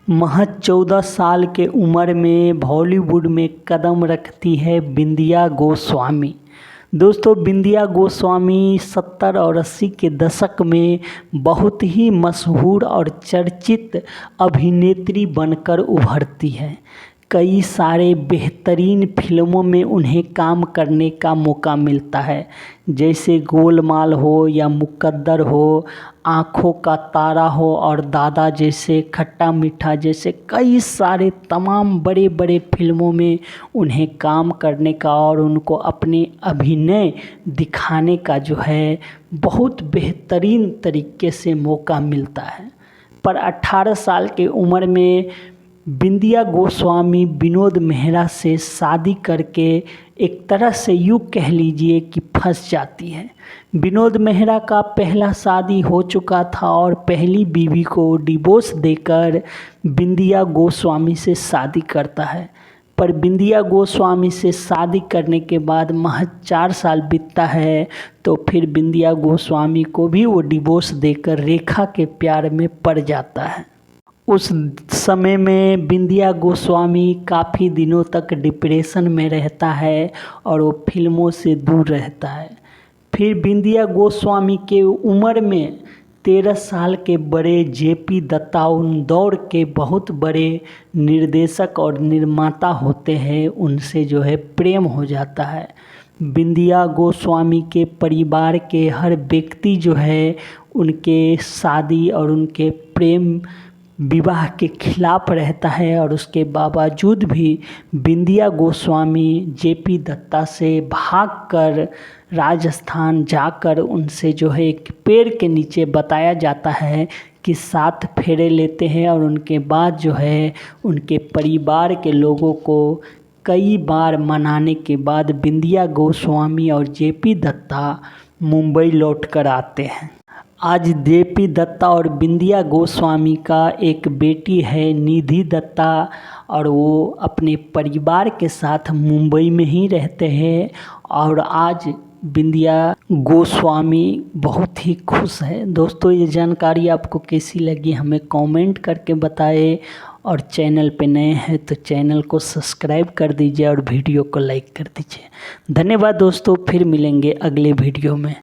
महज 14 साल के उम्र में बॉलीवुड में कदम रखती है बिंदिया गोस्वामी। दोस्तों, बिंदिया गोस्वामी 70 और 80 के दशक में बहुत ही मशहूर और चर्चित अभिनेत्री बनकर उभरती है। कई सारे बेहतरीन फिल्मों में उन्हें काम करने का मौका मिलता है, जैसे गोलमाल हो या मुकद्दर हो, आँखों का तारा हो और दादा जैसे, खट्टा मीठा जैसे कई सारे तमाम बड़े बड़े फिल्मों में उन्हें काम करने का और उनको अपने अभिनय दिखाने का जो है बहुत बेहतरीन तरीके से मौका मिलता है। पर 18 साल की उम्र में बिंदिया गोस्वामी विनोद मेहरा से शादी करके एक तरह से यूँ कह लीजिए कि फंस जाती है। विनोद मेहरा का पहला शादी हो चुका था और पहली बीवी को डिवोर्स देकर बिंदिया गोस्वामी से शादी करता है। पर बिंदिया गोस्वामी से शादी करने के बाद महज 4 साल बीतता है तो फिर बिंदिया गोस्वामी को भी वो डिवोर्स देकर रेखा के प्यार में पड़ जाता है। उस समय में बिंदिया गोस्वामी काफ़ी दिनों तक डिप्रेशन में रहता है और वो फिल्मों से दूर रहता है। फिर बिंदिया गोस्वामी के उम्र में 13 साल के बड़े जेपी दत्ता, उन दौर के बहुत बड़े निर्देशक और निर्माता होते हैं, उनसे जो है प्रेम हो जाता है। बिंदिया गोस्वामी के परिवार के हर व्यक्ति जो है उनके शादी और उनके प्रेम विवाह के खिलाफ रहता है और उसके बावजूद भी बिंदिया गोस्वामी जेपी दत्ता से भागकर राजस्थान जाकर उनसे जो है एक पेड़ के नीचे बताया जाता है कि 7 फेरे लेते हैं और उनके बाद जो है उनके परिवार के लोगों को कई बार मनाने के बाद बिंदिया गोस्वामी और जेपी दत्ता मुंबई लौट कर आते हैं। आज जेपी दत्ता और बिंदिया गोस्वामी का एक बेटी है निधि दत्ता और वो अपने परिवार के साथ मुंबई में ही रहते हैं और आज बिंदिया गोस्वामी बहुत ही खुश है। दोस्तों, ये जानकारी आपको कैसी लगी हमें कमेंट करके बताएं और चैनल पे नए हैं तो चैनल को सब्सक्राइब कर दीजिए और वीडियो को लाइक कर दीजिए। धन्यवाद दोस्तों, फिर मिलेंगे अगले वीडियो में।